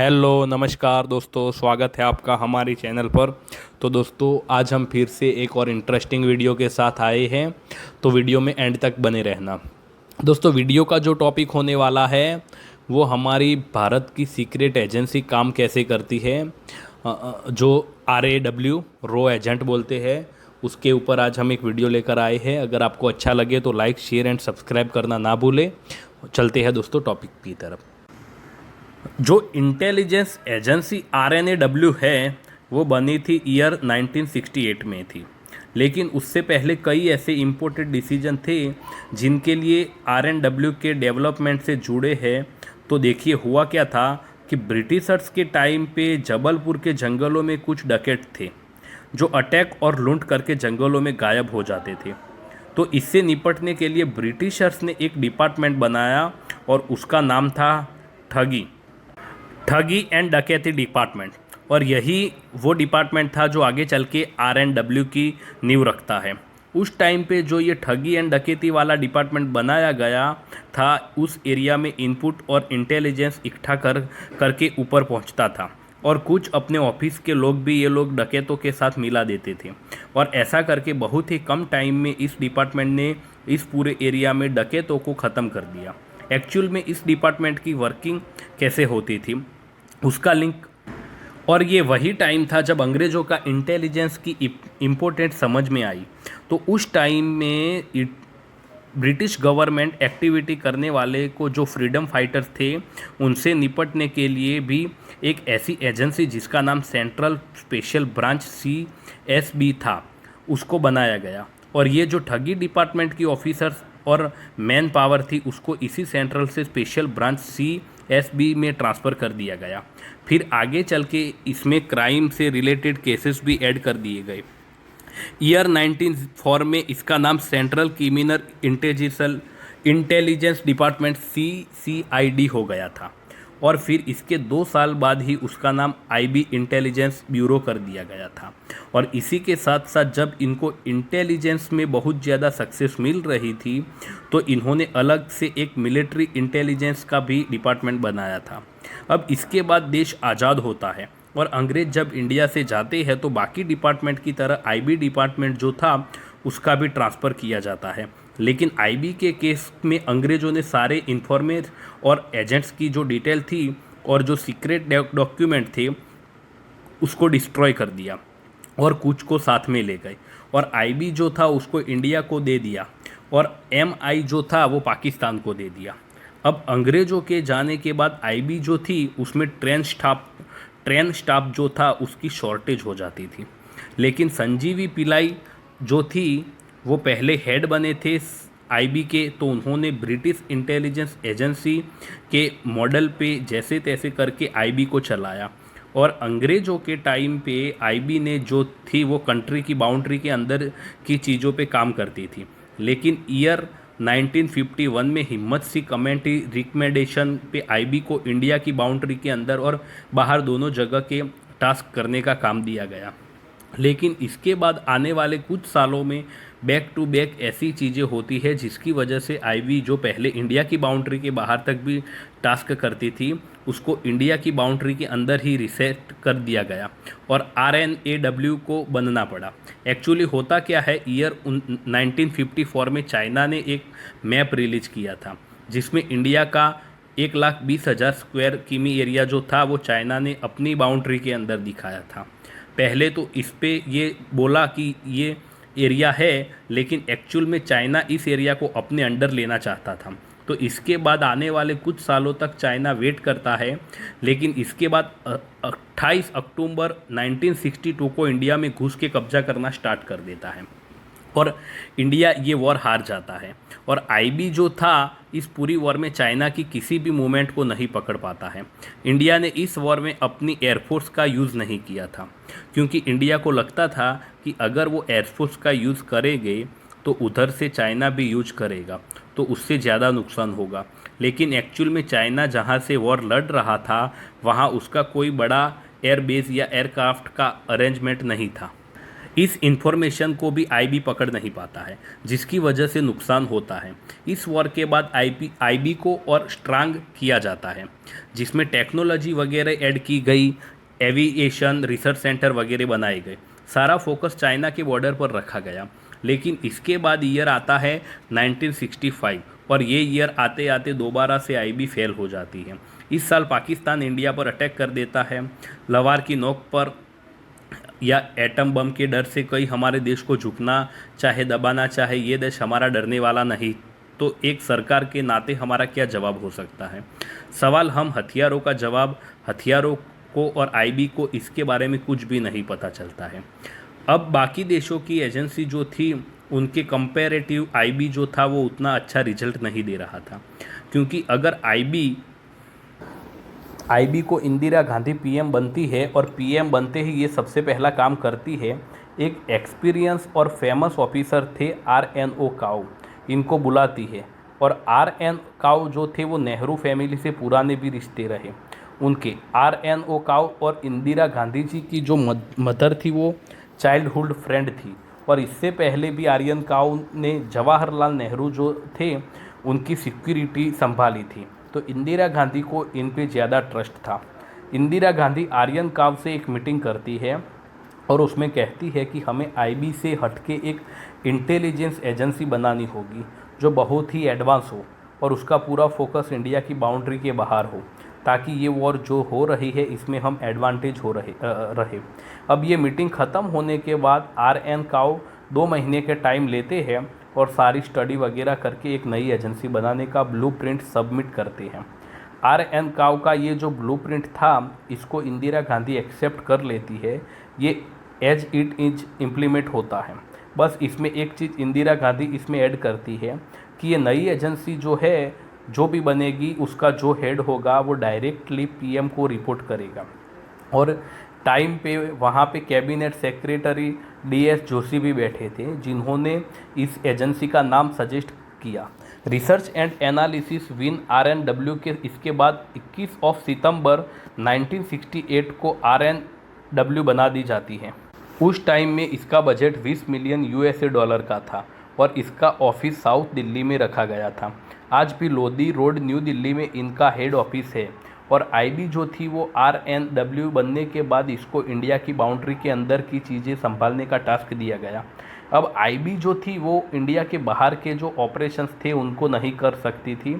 Hello नमस्कार दोस्तों, स्वागत है आपका हमारी चैनल पर। तो दोस्तों, आज हम फिर से एक और इंटरेस्टिंग वीडियो के साथ आए हैं। तो वीडियो में एंड तक बने रहना। दोस्तों, वीडियो का जो टॉपिक होने वाला है वो हमारी भारत की सीक्रेट एजेंसी काम कैसे करती है, जो RAW रो एजेंट बोलते हैं, उसके ऊपर आज हम एक वीडियो लेकर आए हैं। अगर आपको अच्छा लगे तो लाइक शेयर एंड सब्सक्राइब करना ना भूलें। चलते हैं दोस्तों टॉपिक की तरफ। जो इंटेलिजेंस एजेंसी RAW है वो बनी थी ईयर 1968 में थी, लेकिन उससे पहले कई ऐसे इम्पोर्टेंट डिसीजन थे जिनके लिए RAW के डेवलपमेंट से जुड़े हैं। तो देखिए हुआ क्या था कि ब्रिटिशर्स के टाइम पे जबलपुर के जंगलों में कुछ डकैत थे जो अटैक और लूट करके जंगलों में गायब हो जाते थे। तो इससे निपटने के लिए ब्रिटिशर्स ने एक डिपार्टमेंट बनाया और उसका नाम था ठगी एंड डकैती डिपार्टमेंट। और यही वो डिपार्टमेंट था जो आगे चल के RAW की नींव रखता है। उस टाइम पे जो ये ठगी एंड डकैती वाला डिपार्टमेंट बनाया गया था, उस एरिया में इनपुट और इंटेलिजेंस इकट्ठा करके ऊपर पहुंचता था, और कुछ अपने ऑफिस के लोग भी ये लोग डकैतों के साथ मिला देते थे। और ऐसा करके बहुत ही कम टाइम में इस डिपार्टमेंट ने इस पूरे एरिया में डकैतों को ख़त्म कर दिया। एक्चुअल में इस डिपार्टमेंट की वर्किंग कैसे होती थी उसका लिंक, और ये वही टाइम था जब अंग्रेज़ों का इंटेलिजेंस की इम्पोर्टेंट समझ में आई। तो उस टाइम में ब्रिटिश गवर्नमेंट एक्टिविटी करने वाले को जो फ्रीडम फाइटर्स थे उनसे निपटने के लिए भी एक ऐसी एजेंसी जिसका नाम सेंट्रल स्पेशल ब्रांच CSB था, उसको बनाया गया। और ये जो ठगी डिपार्टमेंट की ऑफिसर्स और मैन पावर थी उसको इसी सेंट्रल से स्पेशल ब्रांच CSB में ट्रांसफ़र कर दिया गया। फिर आगे चल के इसमें क्राइम से रिलेटेड केसेस भी ऐड कर दिए गए। ईयर 1904 में इसका नाम central criminal intelligence department CCID हो गया था, और फिर इसके 2 साल बाद ही उसका नाम IB इंटेलिजेंस ब्यूरो कर दिया गया था। और इसी के साथ साथ जब इनको इंटेलिजेंस में बहुत ज़्यादा सक्सेस मिल रही थी तो इन्होंने अलग से एक मिलिट्री इंटेलिजेंस का भी डिपार्टमेंट बनाया था। अब इसके बाद देश आज़ाद होता है और अंग्रेज़ जब इंडिया से जाते हैं तो बाकी डिपार्टमेंट की तरह IB डिपार्टमेंट जो था उसका भी ट्रांसफ़र किया जाता है। लेकिन IB के केस में अंग्रेज़ों ने सारे इन्फॉर्मेर और एजेंट्स की जो डिटेल थी और जो सीक्रेट डॉक्यूमेंट थे उसको डिस्ट्रॉय कर दिया और कुछ को साथ में ले गए। और IB जो था उसको इंडिया को दे दिया और MI जो था वो पाकिस्तान को दे दिया। अब अंग्रेज़ों के जाने के बाद IB जो थी उसमें ट्रेन स्टाफ जो था उसकी शॉर्टेज हो जाती थी। लेकिन संजीवी पिल्लाई जो थी वो पहले हेड बने थे IB के, तो उन्होंने ब्रिटिश इंटेलिजेंस एजेंसी के मॉडल पे जैसे तैसे करके IB को चलाया। और अंग्रेज़ों के टाइम पे IB ने जो थी वो कंट्री की बाउंड्री के अंदर की चीज़ों पे काम करती थी। लेकिन ईयर 1951 में हिम्मत सी कमेटी रिकमेंडेशन पे IB को इंडिया की बाउंड्री के अंदर और बाहर दोनों जगह के टास्क करने का काम दिया गया। लेकिन इसके बाद आने वाले कुछ सालों में बैक टू बैक ऐसी चीज़ें होती है जिसकी वजह से IB जो पहले इंडिया की बाउंड्री के बाहर तक भी टास्क करती थी उसको इंडिया की बाउंड्री के अंदर ही रिसेट कर दिया गया और RAW को बनना पड़ा। एक्चुअली होता क्या है, ईयर 1954 में चाइना ने एक मैप रिलीज किया था जिसमें इंडिया का 1,20,000 स्क्वायर किमी एरिया जो था वो चाइना ने अपनी बाउंड्री के अंदर दिखाया था। पहले तो इस पे ये बोला कि ये एरिया है, लेकिन एक्चुअल में चाइना इस एरिया को अपने अंडर लेना चाहता था। तो इसके बाद आने वाले कुछ सालों तक चाइना वेट करता है, लेकिन इसके बाद 28 अक्टूबर 1962 को इंडिया में घुस के कब्जा करना स्टार्ट कर देता है और इंडिया ये वॉर हार जाता है। और IB जो था इस पूरी वॉर में चाइना की किसी भी मूवमेंट को नहीं पकड़ पाता है। इंडिया ने इस वॉर में अपनी एयरफोर्स का यूज़ नहीं किया था क्योंकि इंडिया को लगता था कि अगर वो एयरफोर्स का यूज़ करेंगे तो उधर से चाइना भी यूज करेगा तो उससे ज़्यादा नुकसान होगा। लेकिन एक्चुअल में चाइना जहाँ से वॉर लड़ रहा था वहाँ उसका कोई बड़ा एयरबेस या एयरक्राफ्ट का अरेंजमेंट नहीं था। इस इंफॉर्मेशन को भी आईबी पकड़ नहीं पाता है, जिसकी वजह से नुकसान होता है। इस वॉर के बाद आईबी को और स्ट्रांग किया जाता है, जिसमें टेक्नोलॉजी वगैरह ऐड की गई, एविएशन रिसर्च सेंटर वगैरह बनाए गए। सारा फोकस चाइना के बॉर्डर पर रखा गया। लेकिन इसके बाद ईयर आता है 1965, और ये ईयर आते आते दोबारा से आईबी फेल हो जाती है। इस साल पाकिस्तान इंडिया पर अटैक कर देता है। लवार की नोक पर या एटम बम के डर से कोई हमारे देश को झुकना चाहे, दबाना चाहे, ये देश हमारा डरने वाला नहीं। तो एक सरकार के नाते हमारा क्या जवाब हो सकता है? सवाल हम हथियारों का जवाब, हथियारों को और आईबी को इसके बारे में कुछ भी नहीं पता चलता है। अब बाकी देशों की एजेंसी जो थी, उनके कंपैरेटिव आईबी जो था वो उतना अच्छा रिजल्ट नहीं दे रहा था, क्योंकि अगर आईबी को इंदिरा गांधी पीएम बनती है और पीएम बनते ही ये सबसे पहला काम करती है, एक एक्सपीरियंस और फेमस ऑफिसर थे RNO काउ, इनको बुलाती है। और RN काउ जो थे वो नेहरू फैमिली से पुराने भी रिश्ते रहे उनके। RNO काउ और इंदिरा गांधी जी की जो मदर थी वो चाइल्डहुड फ्रेंड थी, और इससे पहले भी आर्यन काउ ने जवाहरलाल नेहरू जो थे उनकी सिक्योरिटी संभाली थी। तो इंदिरा गांधी को इन पे ज़्यादा ट्रस्ट था। इंदिरा गांधी आर्यन काव से एक मीटिंग करती है और उसमें कहती है कि हमें आईबी से हटके एक इंटेलिजेंस एजेंसी बनानी होगी जो बहुत ही एडवांस हो और उसका पूरा फोकस इंडिया की बाउंड्री के बाहर हो, ताकि ये वॉर जो हो रही है इसमें हम एडवांटेज हो रहे। अब ये मीटिंग ख़त्म होने के बाद RN काव 2 महीने के टाइम लेते हैं और सारी स्टडी वगैरह करके एक नई एजेंसी बनाने का ब्लूप्रिंट सबमिट करते हैं। RN काव का ये जो ब्लूप्रिंट था, इसको इंदिरा गांधी एक्सेप्ट कर लेती है। ये एज इट इज इम्प्लीमेंट होता है। बस इसमें एक चीज़ इंदिरा गांधी इसमें ऐड करती है कि ये नई एजेंसी जो है, जो भी बनेगी, उसका जो हेड होगा वो डायरेक्टली पीएम को रिपोर्ट करेगा। और टाइम पे वहाँ पे कैबिनेट सेक्रेटरी DS जोशी भी बैठे थे, जिन्होंने इस एजेंसी का नाम सजेस्ट किया। Research and analysis wing RNW के इसके बाद 21 सितंबर 1968 को RNW बना दी जाती है। उस टाइम में इसका बजट 20 मिलियन USA डॉलर का था और इसका ऑफिस साउथ दिल्ली में रखा गया था। आज भी लोधी रोड न्यू दिल्ली में इनका हेड ऑफिस है। और आईबी जो थी वो RNW बनने के बाद इसको इंडिया की बाउंड्री के अंदर की चीज़ें संभालने का टास्क दिया गया। अब आईबी जो थी वो इंडिया के बाहर के जो ऑपरेशंस थे उनको नहीं कर सकती थी।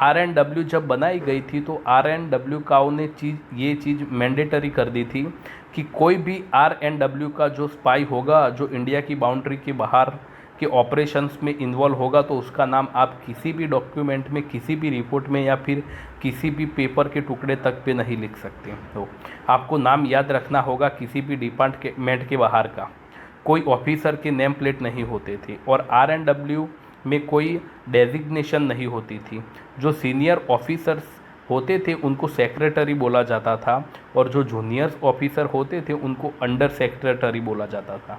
RNW जब बनाई गई थी तो RNW काउ ने ये चीज़ मैंडेटरी कर दी थी कि कोई भी RNW का जो स्पाई होगा, जो इंडिया की बाउंड्री के बाहर के ऑपरेशंस में इन्वॉल्व होगा, तो उसका नाम आप किसी भी डॉक्यूमेंट में, किसी भी रिपोर्ट में या फिर किसी भी पेपर के टुकड़े तक पे नहीं लिख सकते। तो आपको नाम याद रखना होगा किसी भी डिपार्टमेंट के बाहर का। कोई ऑफिसर के नेम प्लेट नहीं होते थे और RNW में कोई डेजिग्नेशन नहीं होती थी। जो सीनियर ऑफिसर्स होते थे उनको सेक्रेटरी बोला जाता था और जो जूनियर ऑफिसर होते थे उनको अंडर सेक्रेटरी बोला जाता था।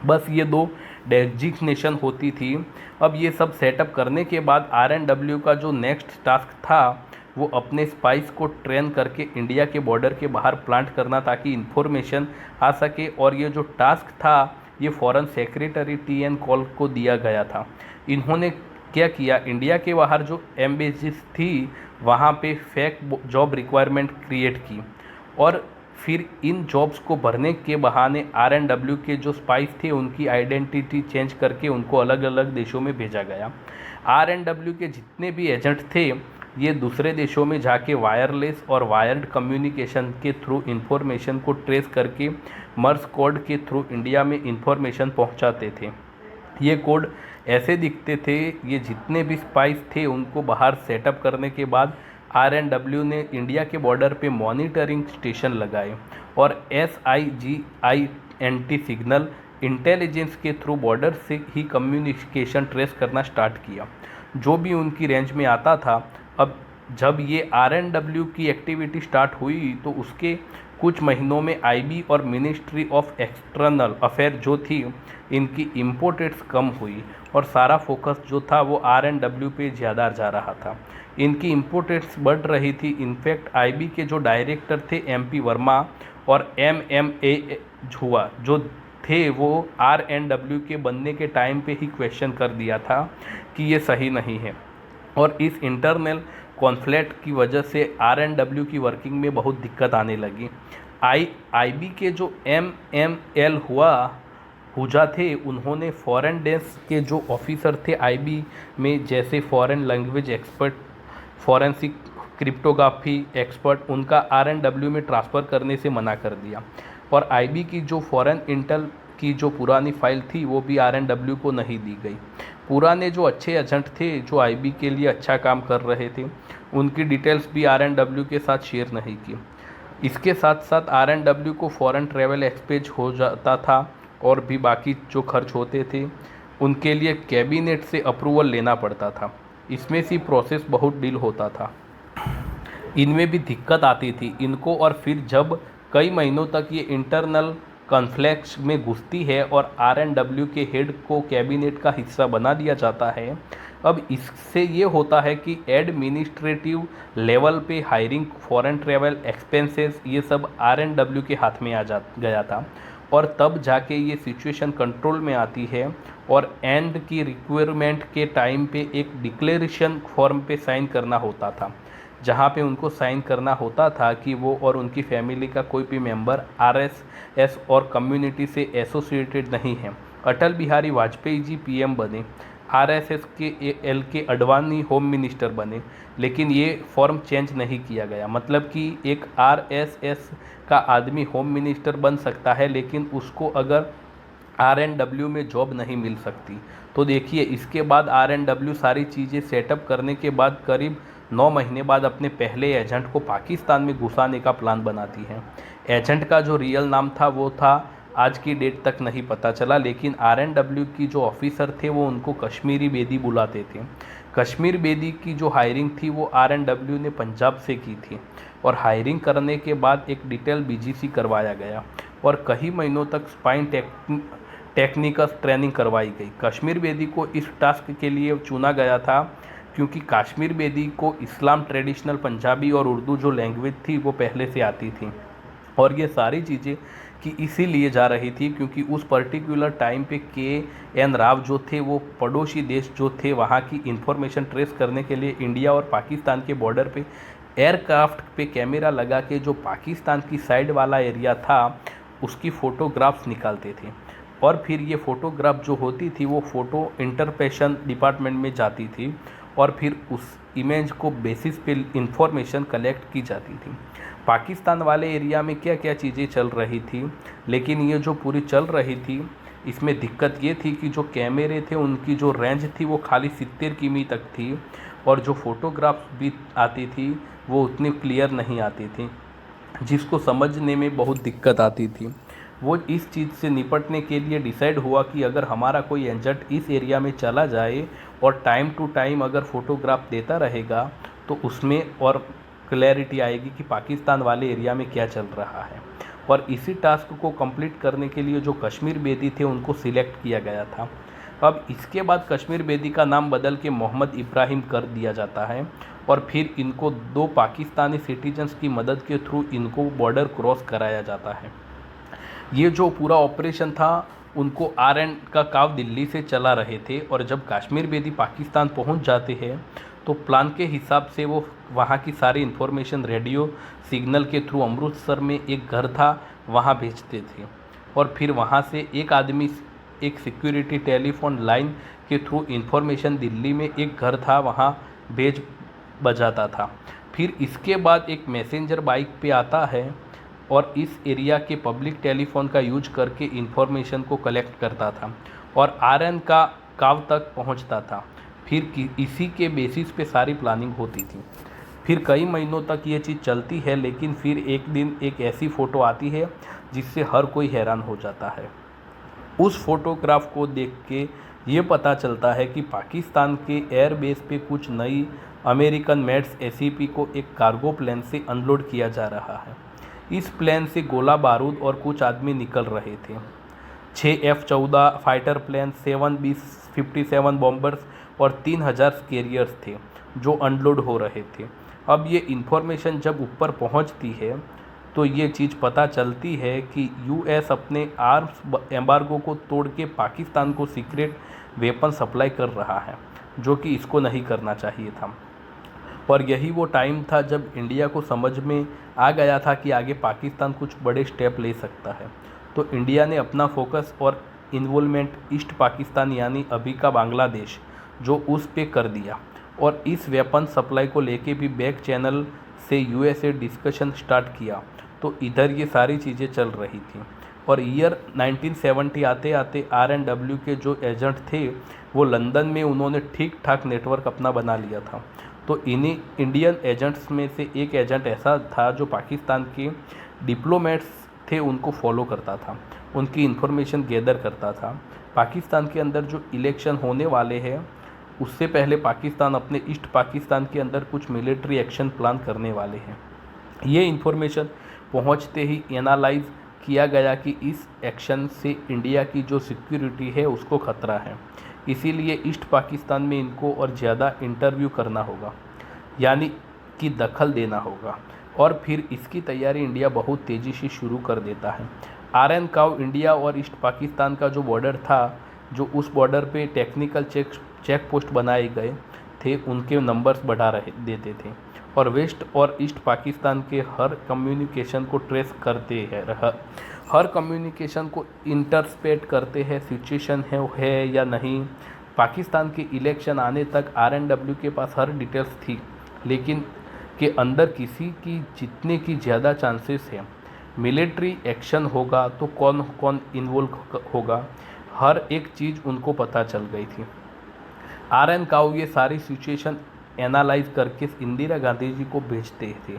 बस ये 2 डेजिग्नेशन होती थी। अब ये सब सेटअप करने के बाद RNW का जो नेक्स्ट टास्क था वो अपने स्पाइस को ट्रेन करके इंडिया के बॉर्डर के बाहर प्लांट करना, ताकि इन्फॉर्मेशन आ सके। और ये जो टास्क था ये फॉरेन सेक्रेटरी TN कॉल को दिया गया था। इन्होंने क्या किया, इंडिया के बाहर जो एम्बेसीज थी वहाँ पे फेक जॉब रिक्वायरमेंट क्रिएट की और फिर इन जॉब्स को भरने के बहाने RNW के जो स्पाइस थे उनकी आइडेंटिटी चेंज करके उनको अलग अलग देशों में भेजा गया। RNW के जितने भी एजेंट थे ये दूसरे देशों में जाके वायरलेस और वायर्ड कम्युनिकेशन के थ्रू इन्फॉर्मेशन को ट्रेस करके मर्स कोड के थ्रू इंडिया में इन्फॉर्मेशन पहुंचाते थे। ये कोड ऐसे दिखते थे। ये जितने भी स्पाइस थे उनको बाहर सेटअप करने के बाद RNW ने इंडिया के बॉर्डर पे मॉनिटरिंग स्टेशन लगाए और SIGINT सिग्नल इंटेलिजेंस के थ्रू बॉर्डर से ही कम्युनिकेशन ट्रेस करना स्टार्ट किया, जो भी उनकी रेंज में आता था। अब जब ये RNW की एक्टिविटी स्टार्ट हुई तो उसके कुछ महीनों में आईबी और मिनिस्ट्री ऑफ एक्सटर्नल अफेयर जो थी इनकी इम्पोर्टेट्स कम हुई और सारा फोकस जो था वो RNW पे ज़्यादा जा रहा था। इनकी इम्पोर्टेट्स बढ़ रही थी। इनफैक्ट आईबी के जो डायरेक्टर थे MP वर्मा और MMA झुआ जो थे वो RNW के बनने के टाइम पे ही क्वेश्चन कर दिया था कि ये सही नहीं है। और इस इंटरनल कॉन्फ्लिक्ट की वजह से RNW की वर्किंग में बहुत दिक्कत आने लगी। IB के जो MML हुजा थे, उन्होंने फॉरेन डेस्क के जो ऑफिसर थे IB में, जैसे foreign language expert, forensic cryptography expert, उनका RNW में ट्रांसफ़र करने से मना कर दिया। और IB की जो फॉरेन इंटेल की जो पुरानी फाइल थी वो भी RNW को नहीं दी गई। पुराने जो अच्छे एजेंट थे जो IB के लिए अच्छा काम कर रहे थे, उनकी डिटेल्स भी RNW के साथ शेयर नहीं की। इसके साथ साथ RNW को फॉरेन ट्रैवल एक्सपेंस हो जाता था और भी बाकी जो खर्च होते थे उनके लिए कैबिनेट से अप्रूवल लेना पड़ता था। इसमें सी प्रोसेस बहुत डील होता था, इनमें भी दिक्कत आती थी इनको। और फिर जब कई महीनों तक ये इंटरनल कॉन्फ्लिक्ट्स में घुसती है और RNW के हेड को कैबिनेट का हिस्सा बना दिया जाता है, अब इससे ये होता है कि एडमिनिस्ट्रेटिव लेवल पे हायरिंग, फॉरेन ट्रैवल एक्सपेंसेस, ये सब RNW के हाथ में आ जा गया था। और तब जाके ये सिचुएशन कंट्रोल में आती है और एंड की रिक्वायरमेंट के टाइम पे एक डिक्लेरेशन फॉर्म पे साइन करना होता था, जहाँ पे उनको साइन करना होता था कि वो और उनकी फैमिली का कोई भी मेंबर RSS और कम्युनिटी से एसोसिएटेड नहीं है। अटल बिहारी वाजपेयी जी PM बने, RSS के LK अडवाणी होम मिनिस्टर बने, लेकिन ये फॉर्म चेंज नहीं किया गया। मतलब कि एक RSS का आदमी होम मिनिस्टर बन सकता है, लेकिन उसको अगर RNW में जॉब नहीं मिल सकती। तो देखिए, इसके बाद RNW सारी चीज़ें सेटअप करने के बाद करीब 9 महीने बाद अपने पहले एजेंट को पाकिस्तान में घुसाने का प्लान बनाती है। एजेंट का जो रियल नाम था वो था, आज की डेट तक नहीं पता चला, लेकिन RNW की जो ऑफिसर थे वो उनको कश्मीरी बेदी बुलाते थे। कश्मीर बेदी की जो हायरिंग थी वो RNW ने पंजाब से की थी और हायरिंग करने के बाद एक डिटेल BGC करवाया गया और कई महीनों तक स्पाइन टेक्निकल ट्रेनिंग करवाई गई। कश्मीर बेदी को इस टास्क के लिए चुना गया था क्योंकि कश्मीर बेदी को इस्लाम, ट्रेडिशनल पंजाबी और उर्दू जो लैंग्वेज थी वो पहले से आती थी। और ये सारी चीज़ें कि इसीलिए जा रही थी क्योंकि उस पर्टिकुलर टाइम पे KN राव जो थे वो पड़ोसी देश जो थे वहाँ की इंफॉर्मेशन ट्रेस करने के लिए इंडिया और पाकिस्तान के बॉर्डर पे एयरक्राफ्ट पे कैमरा लगा के जो पाकिस्तान की साइड वाला एरिया था उसकी फ़ोटोग्राफ्स निकालते थे। और फिर ये फ़ोटोग्राफ जो होती थी वो फ़ोटो इंटरप्रेशन डिपार्टमेंट में जाती थी और फिर उस इमेज को बेसिस पे इंफॉर्मेशन कलेक्ट की जाती थी। पाकिस्तान वाले एरिया में क्या क्या चीज़ें चल रही थी, लेकिन ये जो पूरी चल रही थी इसमें दिक्कत ये थी कि जो कैमरे थे उनकी जो रेंज थी वो खाली 70 किमी तक थी और जो फ़ोटोग्राफ भी आती थी वो उतनी क्लियर नहीं आती थी, जिसको समझने में बहुत दिक्कत आती थी। वो इस चीज़ से निपटने के लिए डिसाइड हुआ कि अगर हमारा कोई एजेंट इस एरिया में चला जाए और टाइम टू टाइम अगर फ़ोटोग्राफ देता रहेगा तो उसमें और क्लैरिटी आएगी कि पाकिस्तान वाले एरिया में क्या चल रहा है। और इसी टास्क को कंप्लीट करने के लिए जो कश्मीर बेदी थे उनको सिलेक्ट किया गया था। अब इसके बाद कश्मीर बेदी का नाम बदल के मोहम्मद इब्राहिम कर दिया जाता है और फिर इनको 2 पाकिस्तानी सिटीजन्स की मदद के थ्रू इनको बॉर्डर क्रॉस कराया जाता है। ये जो पूरा ऑपरेशन था उनको RN का काव दिल्ली से चला रहे थे और जब कश्मीर बेदी पाकिस्तान पहुंच जाते हैं तो प्लान के हिसाब से वो वहाँ की सारी इन्फॉर्मेशन रेडियो सिग्नल के थ्रू अमृतसर में एक घर था वहाँ भेजते थे और फिर वहाँ से एक आदमी एक सिक्योरिटी टेलीफोन लाइन के थ्रू इन्फॉर्मेशन दिल्ली में एक घर था वहाँ भेज बजाता था। फिर इसके बाद एक मैसेंजर बाइक पे आता है और इस एरिया के पब्लिक टेलीफोन का यूज करके इन्फॉर्मेशन को कलेक्ट करता था और RN का काव तक पहुंचता था। फिर इसी के बेसिस पे सारी प्लानिंग होती थी। फिर कई महीनों तक ये चीज़ चलती है, लेकिन फिर एक दिन एक ऐसी फ़ोटो आती है जिससे हर कोई हैरान हो जाता है। उस फोटोग्राफ को देख के ये पता चलता है कि पाकिस्तान के एयरबेस पे कुछ नई अमेरिकन मेड्स SCP को एक कार्गो प्लेन से अनलोड किया जा रहा है। इस प्लेन से गोला बारूद और कुछ आदमी निकल रहे थे। 6 F-14 fighter plane, 7 B-57 bombers और 3000 कैरियर्स थे जो अनलोड हो रहे थे। अब ये इन्फॉर्मेशन जब ऊपर पहुंचती है तो ये चीज़ पता चलती है कि यूएस अपने आर्म्स एम्बार्गो को तोड़ के पाकिस्तान को सीक्रेट वेपन सप्लाई कर रहा है, जो कि इसको नहीं करना चाहिए था। और यही वो टाइम था जब इंडिया को समझ में आ गया था कि आगे पाकिस्तान कुछ बड़े स्टेप ले सकता है। तो इंडिया ने अपना फोकस और इन्वॉल्वमेंट ईस्ट पाकिस्तान यानी अभी का बांग्लादेश जो उस पे कर दिया, और इस वेपन सप्लाई को लेके भी बैक चैनल से यूएसए डिस्कशन स्टार्ट किया। तो इधर ये सारी चीज़ें चल रही थी। और ईयर 1970 आते आते RNW के जो एजेंट थे वो लंदन में उन्होंने ठीक ठाक नेटवर्क अपना बना लिया था। तो इन्हीं इंडियन एजेंट्स में से एक एजेंट ऐसा था जो पाकिस्तान के डिप्लोमेट्स थे उनको फॉलो करता था, उनकी इन्फॉर्मेशन गैदर करता था। पाकिस्तान के अंदर जो इलेक्शन होने वाले हैं उससे पहले पाकिस्तान अपने ईस्ट पाकिस्तान के अंदर कुछ मिलिट्री एक्शन प्लान करने वाले हैं। ये इन्फॉर्मेशन पहुंचते ही एनालाइज किया गया कि इस एक्शन से इंडिया की जो सिक्योरिटी है उसको खतरा है, इसीलिए ईस्ट पाकिस्तान में इनको और ज़्यादा इंटरव्यू करना होगा, यानी कि दखल देना होगा। और फिर इसकी तैयारी इंडिया बहुत तेज़ी से शुरू कर देता है। RN काउ इंडिया और ईस्ट पाकिस्तान का जो बॉर्डर था, जो उस बॉर्डर पे टेक्निकल चेक पोस्ट बनाए गए थे, उनके नंबर्स बढ़ा देते थे और वेस्ट और ईस्ट पाकिस्तान के हर कम्युनिकेशन को ट्रेस करते हैं, हर कम्युनिकेशन को इंटरस्पेट करते हैं सिचुएशन है या नहीं। पाकिस्तान के इलेक्शन आने तक RNW के पास हर डिटेल्स थी, लेकिन के अंदर किसी की जितने की ज़्यादा चांसेस है मिलिट्री एक्शन होगा तो कौन कौन इन्वॉल्व होगा, हर एक चीज़ उनको पता चल गई थी। RN काउ ये सारी सिचुएशन एनालाइज करके इंदिरा गांधी जी को भेजते थे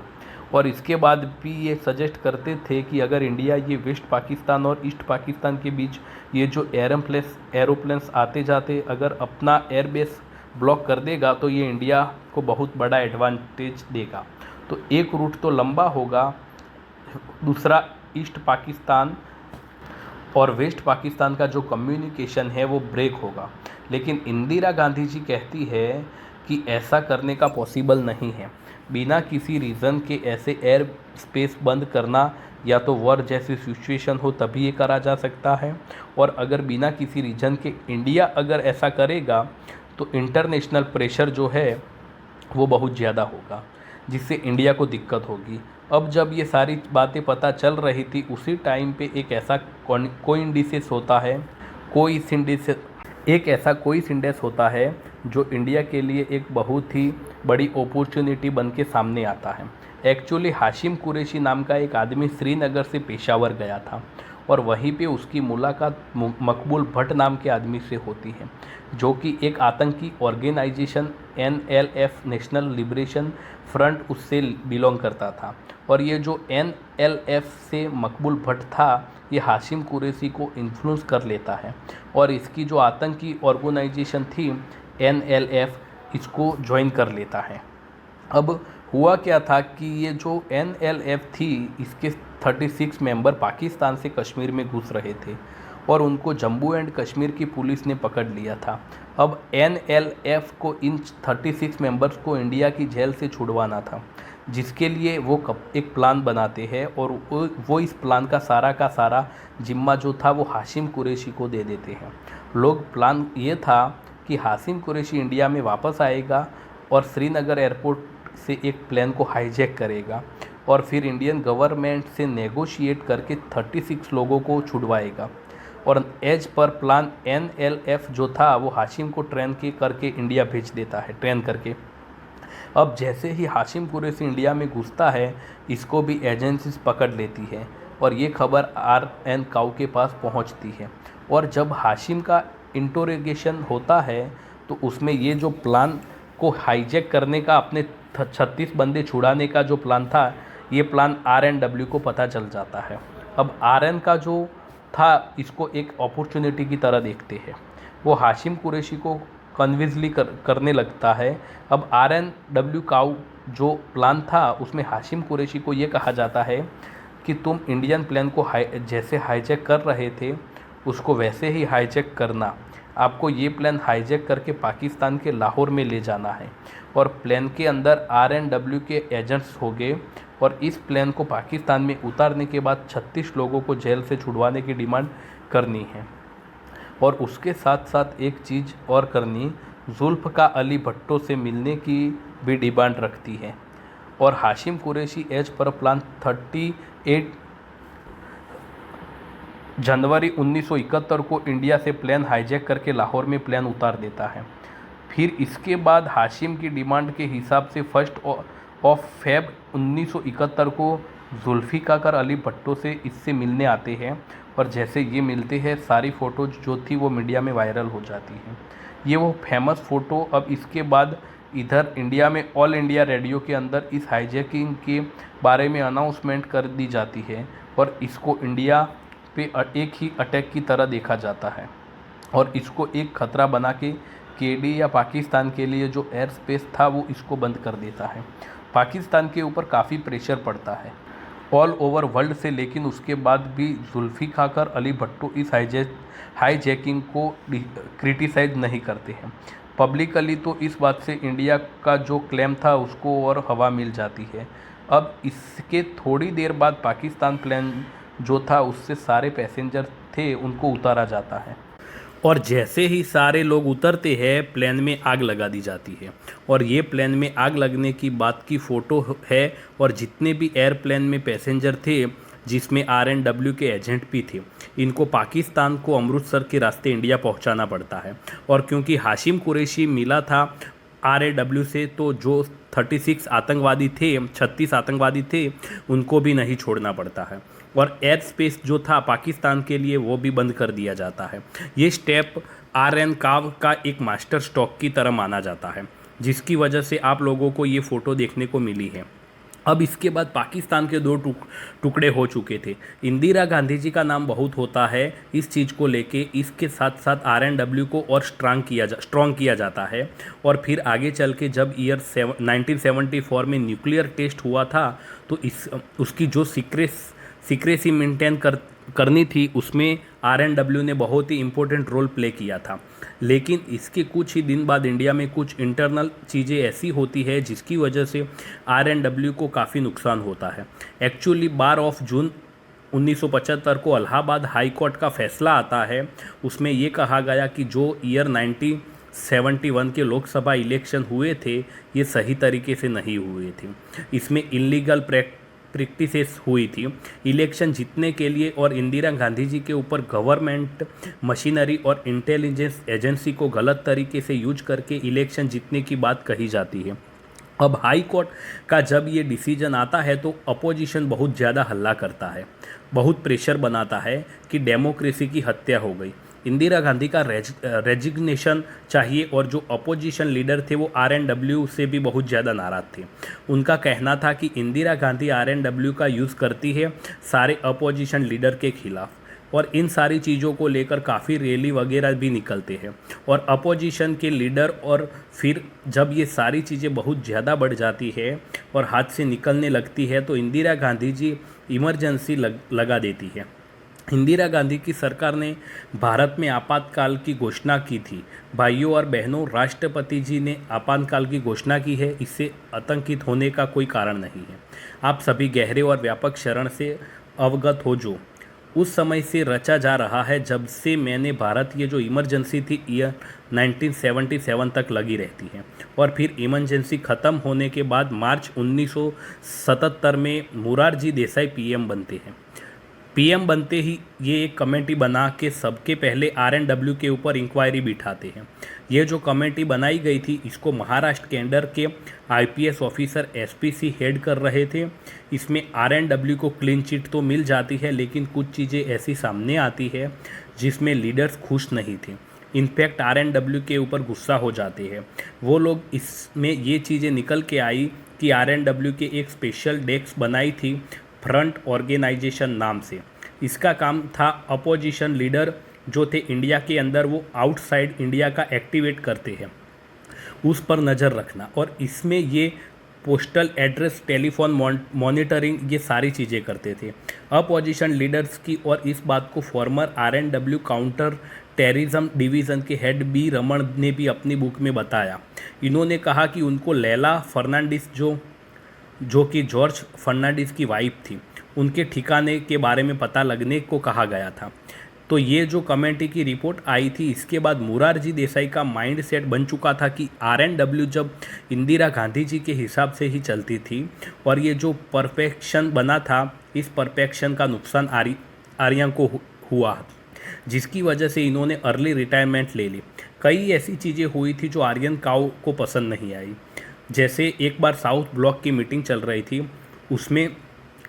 और इसके बाद भी ये सजेस्ट करते थे कि अगर इंडिया ये वेस्ट पाकिस्तान और ईस्ट पाकिस्तान के बीच ये जो एरोप्लेन्स आते जाते अगर अपना एयरबेस ब्लॉक कर देगा तो ये इंडिया को बहुत बड़ा एडवांटेज देगा। तो एक रूट तो लंबा होगा, दूसरा ईस्ट पाकिस्तान और वेस्ट पाकिस्तान का जो कम्युनिकेशन है वो ब्रेक होगा। लेकिन इंदिरा गांधी जी कहती है कि ऐसा करने का पॉसिबल नहीं है, बिना किसी रीज़न के ऐसे एयर स्पेस बंद करना या तो वॉर जैसी सिचुएशन हो तभी ये करा जा सकता है, और अगर बिना किसी रीज़न के इंडिया अगर ऐसा करेगा तो इंटरनेशनल प्रेशर जो है वो बहुत ज़्यादा होगा, जिससे इंडिया को दिक्कत होगी। अब जब ये सारी बातें पता चल रही थी उसी टाइम पे एक ऐसा कोइंसिडेंस होता है जो इंडिया के लिए एक बहुत ही बड़ी अपॉर्चुनिटी बन के सामने आता है। एक्चुअली हाशिम कुरैशी नाम का एक आदमी श्रीनगर से पेशावर गया था और वहीं पे उसकी मुलाकात मकबूल भट्ट नाम के आदमी से होती है, जो कि एक आतंकी organization NLF national liberation front उससे बिलोंग करता था। और ये जो NLF से मकबूल भट्ट था ये हाशिम कुरैशी को इन्फ्लुएंस कर लेता है और इसकी जो आतंकी ऑर्गेनाइजेशन थी NLF इसको ज्वाइन कर लेता है। अब हुआ क्या था कि ये जो NLF थी इसके 36 मेंबर पाकिस्तान से कश्मीर में घुस रहे थे और उनको जम्मू एंड कश्मीर की पुलिस ने पकड़ लिया था। अब NLF को इन 36 मेंबर्स को इंडिया की जेल से छुड़वाना था, जिसके लिए वो एक प्लान बनाते हैं और वो इस प्लान का सारा जिम्मा जो था वो हाशिम कुरैशी को दे देते हैं। प्लान ये था कि हाशिम कुरैशी इंडिया में वापस आएगा और श्रीनगर एयरपोर्ट से एक प्लेन को हाईजैक करेगा और फिर इंडियन गवर्नमेंट से नेगोशिएट करके 36 लोगों को छुड़वाएगा और एज पर प्लान NLF जो था वो हाशिम को ट्रेन करके इंडिया भेज देता है, ट्रेन करके। अब जैसे ही हाशिम कुरैशी इंडिया में घुसता है इसको भी एजेंसीज पकड़ लेती है और ये खबर RN काउ के पास पहुंचती है। और जब हाशिम का इंटरोगेशन होता है तो उसमें ये जो प्लान को हाईजैक करने का, अपने 36 बंदे छुड़ाने का जो प्लान था, ये प्लान RNW को पता चल जाता है। अब RN का जो था इसको एक अपॉर्चुनिटी की तरह देखते हैं, वो हाशिम कुरैशी को कन्विंसली करने लगता है। अब RNW काउ जो प्लान था उसमें हाशिम कुरैशी को ये कहा जाता है कि तुम इंडियन प्लेन को जैसे हाईजैक कर रहे थे उसको वैसे ही हाईजैक करना, आपको ये प्लेन हाईजैक करके पाकिस्तान के लाहौर में ले जाना है और प्लेन के अंदर RNW के एजेंट्स होंगे और इस प्लेन को पाकिस्तान में उतारने के बाद 36 लोगों को जेल से छुड़वाने की डिमांड करनी है। और उसके साथ साथ एक चीज़ और करनी, जुल्फ़िकार अली भुट्टो से मिलने की भी डिमांड रखती है। और Hashim Qureshi as per plan 38 जनवरी 1971 को इंडिया से प्लेन हाईजैक करके लाहौर में प्लेन उतार देता है। फिर इसके बाद हाशिम की डिमांड के हिसाब से 1 फेब 1971 को जुल्फ़िकार अली भुट्टो से इससे मिलने आते हैं। और जैसे ये मिलते हैं, सारी फ़ोटोज़ जो थी वो मीडिया में वायरल हो जाती हैं। ये वो फेमस फ़ोटो अब इसके बाद इधर इंडिया में ऑल इंडिया रेडियो के अंदर इस हाईजैकिंग के बारे में अनाउंसमेंट कर दी जाती है और इसको इंडिया पे एक ही अटैक की तरह देखा जाता है और इसको एक खतरा बना के केडी या पाकिस्तान के लिए जो एयर स्पेस था वो इसको बंद कर देता है। पाकिस्तान के ऊपर काफ़ी प्रेशर पड़ता है ऑल ओवर वर्ल्ड से, लेकिन उसके बाद भी जुल्फ़िकार अली भुट्टो इस हाईजैकिंग को क्रिटिसाइज नहीं करते हैं पब्लिकली। तो इस बात से इंडिया का जो क्लेम था उसको और हवा मिल जाती है। अब इसके थोड़ी देर बाद पाकिस्तान प्लेन जो था उससे सारे पैसेंजर थे उनको उतारा जाता है और जैसे ही सारे लोग उतरते हैं प्लेन में आग लगा दी जाती है। और ये प्लेन में आग लगने की बात की फ़ोटो है और जितने भी एयरप्लेन में पैसेंजर थे, जिसमें RNW के एजेंट भी थे, इनको पाकिस्तान को अमृतसर के रास्ते इंडिया पहुंचाना पड़ता है। और क्योंकि हाशिम कुरैशी मिला था RAW से, तो जो 36 आतंकवादी थे उनको भी नहीं छोड़ना पड़ता है और एयर स्पेस जो था पाकिस्तान के लिए वो भी बंद कर दिया जाता है। ये स्टेप RN काव का एक मास्टर स्ट्रोक की तरह माना जाता है, जिसकी वजह से आप लोगों को ये फ़ोटो देखने को मिली है। अब इसके बाद पाकिस्तान के 2 टुकड़े हो चुके थे। इंदिरा गांधी जी का नाम बहुत होता है इस चीज़ को लेके, इसके साथ साथ RNW को और स्ट्रॉन्ग किया जाता है। और फिर आगे चल के जब 1974 में न्यूक्लियर टेस्ट हुआ था तो उसकी जो सीक्रेसी मेंटेन करनी थी उसमें RNW ने बहुत ही इम्पोर्टेंट रोल प्ले किया था। लेकिन इसके कुछ ही दिन बाद इंडिया में कुछ इंटरनल चीज़ें ऐसी होती है जिसकी वजह से RNW को काफ़ी नुकसान होता है। एक्चुअली 12 जून 1975 को इलाहाबाद हाई कोर्ट का फैसला आता है। उसमें ये कहा गया कि जो ईयर 1971 के लोकसभा इलेक्शन हुए थे ये सही तरीके से नहीं हुए थे, इसमें इलीगल प्रैक्टिसेस हुई थी इलेक्शन जीतने के लिए। और इंदिरा गांधी जी के ऊपर गवर्नमेंट मशीनरी और इंटेलिजेंस एजेंसी को गलत तरीके से यूज करके इलेक्शन जीतने की बात कही जाती है। अब हाई कोर्ट का जब ये डिसीजन आता है तो अपोजिशन बहुत ज़्यादा हल्ला करता है, बहुत प्रेशर बनाता है कि डेमोक्रेसी की हत्या हो गई। इंदिरा गांधी का रेजिग्नेशन चाहिए और जो अपोजिशन लीडर थे वो RNW से भी बहुत ज़्यादा नाराज़ थे। उनका कहना था कि इंदिरा गांधी RNW का यूज़ करती है सारे अपोजिशन लीडर के खिलाफ। और इन सारी चीज़ों को लेकर काफ़ी रैली वगैरह भी निकलते हैं और अपोजिशन के लीडर। और फिर जब ये सारी चीज़ें बहुत ज़्यादा बढ़ जाती है और हाथ से निकलने लगती है तो इंदिरा गांधी जी इमरजेंसी लगा देती है। इंदिरा गांधी की सरकार ने भारत में आपातकाल की घोषणा की थी। भाइयों और बहनों, राष्ट्रपति जी ने आपातकाल की घोषणा की है, इससे आतंकित होने का कोई कारण नहीं है। आप सभी गहरे और व्यापक शरण से अवगत हो जो उस समय से रचा जा रहा है जब से मैंने भारत ये जो इमरजेंसी थी ईयर 1977 तक लगी रहती है। और फिर इमरजेंसी ख़त्म होने के बाद मार्च 1977 में मोरारजी देसाई PM बनते हैं। PM बनते ही ये एक कमेटी बना के सबके पहले RNW के ऊपर इंक्वायरी बिठाते हैं। ये जो कमेटी बनाई गई थी इसको महाराष्ट्र के अंडर के IPS ऑफिसर SPC हेड कर रहे थे। इसमें RNW को क्लीन चिट तो मिल जाती है, लेकिन कुछ चीज़ें ऐसी सामने आती है जिसमें लीडर्स खुश नहीं थे। इनफैक्ट RNW के ऊपर गुस्सा हो जाते हैं वो लोग। इसमें ये चीज़ें निकल के आई कि RNW के एक स्पेशल डेस्क बनाई थी फ्रंट ऑर्गेनाइजेशन नाम से। इसका काम था अपोजिशन लीडर जो थे इंडिया के अंदर, वो आउटसाइड इंडिया का एक्टिवेट करते हैं, उस पर नज़र रखना। और इसमें ये पोस्टल एड्रेस, टेलीफोन मॉनिटरिंग, ये सारी चीज़ें करते थे अपोजिशन लीडर्स की। और इस बात को farmer RNW counter terrorism division के हेड B रमन ने भी अपनी बुक में बताया। इन्होंने कहा कि उनको लैला फर्नांडिस जो जो कि जॉर्ज फर्नांडिस की वाइफ थी, उनके ठिकाने के बारे में पता लगने को कहा गया था। तो ये जो कमेटी की रिपोर्ट आई थी, इसके बाद मोरारजी देसाई का माइंड सेट बन चुका था कि RNW जब इंदिरा गांधी जी के हिसाब से ही चलती थी, और ये जो परफेक्शन बना था, इस परफेक्शन का नुकसान आर्यन को हुआ, जिसकी वजह से इन्होंने अर्ली रिटायरमेंट ले ली। कई ऐसी चीज़ें हुई थी जो आर्यन काऊ को पसंद नहीं आई। जैसे एक बार साउथ ब्लॉक की मीटिंग चल रही थी, उसमें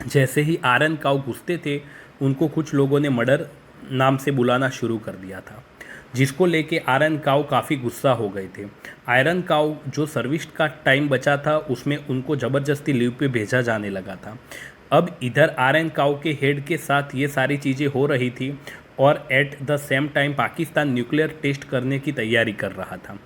जैसे ही आर्यन काऊ घुसते थे, उनको कुछ लोगों ने मर्डर नाम से बुलाना शुरू कर दिया था, जिसको लेके आयरन काऊ काफ़ी गुस्सा हो गए थे। आयरन काऊ जो सर्विस का टाइम बचा था, उसमें उनको ज़बरदस्ती लीव पे भेजा जाने लगा था। अब इधर आयरन काऊ के हेड के साथ ये सारी चीज़ें हो रही थी, और at the same time Pakistan nuclear test करने की तैयारी कर रहा था,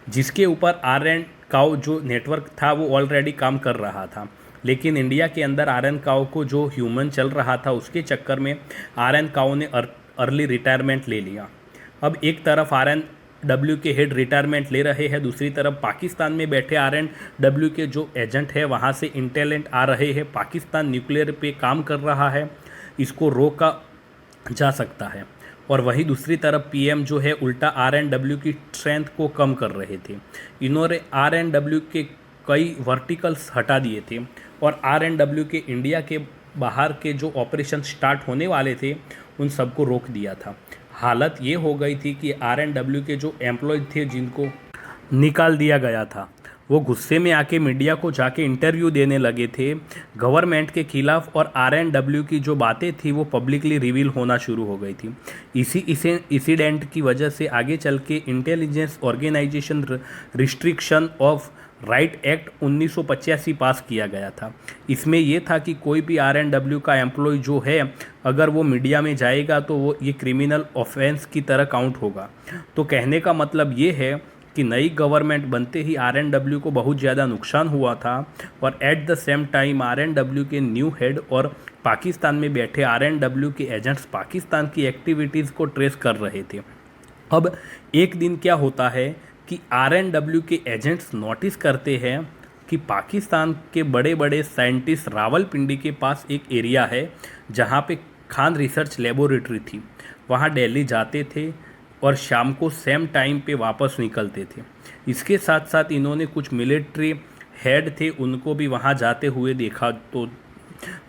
जिसके ऊपर आयरन काऊ जो नेटवर्क था वो ऑलरेडी काम कर रहा था। लेकिन इंडिया के अंदर आयरन काऊ को जो ह्यूमन चल रहा था, उसके चक्कर में आयरन काऊ ने अर्ली रिटायरमेंट ले लिया। अब एक तरफ RNW के हेड रिटायरमेंट ले रहे हैं, दूसरी तरफ पाकिस्तान में बैठे RNW के जो एजेंट है वहाँ से इंटेलिजेंट आ रहे हैं, पाकिस्तान न्यूक्लियर पे काम कर रहा है, इसको रोका जा सकता है। और वही दूसरी तरफ PM जो है उल्टा RNW की स्ट्रेंथ को कम कर रहे थे। इन्होंने RNW के कई वर्टिकल्स हटा दिए थे, और RNW के इंडिया के बाहर के जो ऑपरेशन स्टार्ट होने वाले थे, उन सबको रोक दिया था। हालत ये हो गई थी कि RNW के जो एम्प्लॉय थे, जिनको निकाल दिया गया था, वो गुस्से में आके मीडिया को जाके इंटरव्यू देने लगे थे गवर्नमेंट के खिलाफ, और RNW की जो बातें थी वो पब्लिकली रिवील होना शुरू हो गई थी। इसी इंसिडेंट की वजह से आगे चल के intelligence organization restriction of right act 1985 पास किया गया था। इसमें यह था कि कोई भी RNW का एम्प्लॉय जो है, अगर वो मीडिया में जाएगा तो वो ये क्रिमिनल ऑफेंस की तरह काउंट होगा। तो कहने का मतलब ये है कि नई गवर्नमेंट बनते ही RNW को बहुत ज़्यादा नुकसान हुआ था, और at the same time RNW के न्यू हेड और पाकिस्तान में बैठे RNW के एजेंट्स पाकिस्तान की एक्टिविटीज़ को ट्रेस कर रहे थे। अब एक दिन क्या होता है कि RNW के एजेंट्स नोटिस करते हैं कि पाकिस्तान के बड़े बड़े साइंटिस्ट रावलपिंडी के पास एक एरिया है जहाँ पे खान रिसर्च लेबोरेटरी थी, वहाँ दिल्ली जाते थे और शाम को सेम टाइम पे वापस निकलते थे। इसके साथ साथ इन्होंने कुछ मिलिट्री हेड थे, उनको भी वहाँ जाते हुए देखा, तो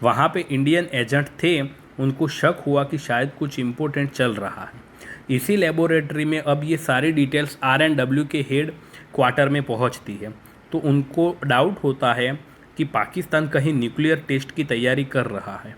वहाँ पे इंडियन एजेंट थे, उनको शक हुआ कि शायद कुछ इम्पोर्टेंट चल रहा है। इसी लेबोरेटरी में अब ये सारी डिटेल्स RNW के हेड क्वार्टर में पहुंचती है, तो उनको डाउट होता है कि पाकिस्तान कहीं न्यूक्लियर टेस्ट की तैयारी कर रहा है।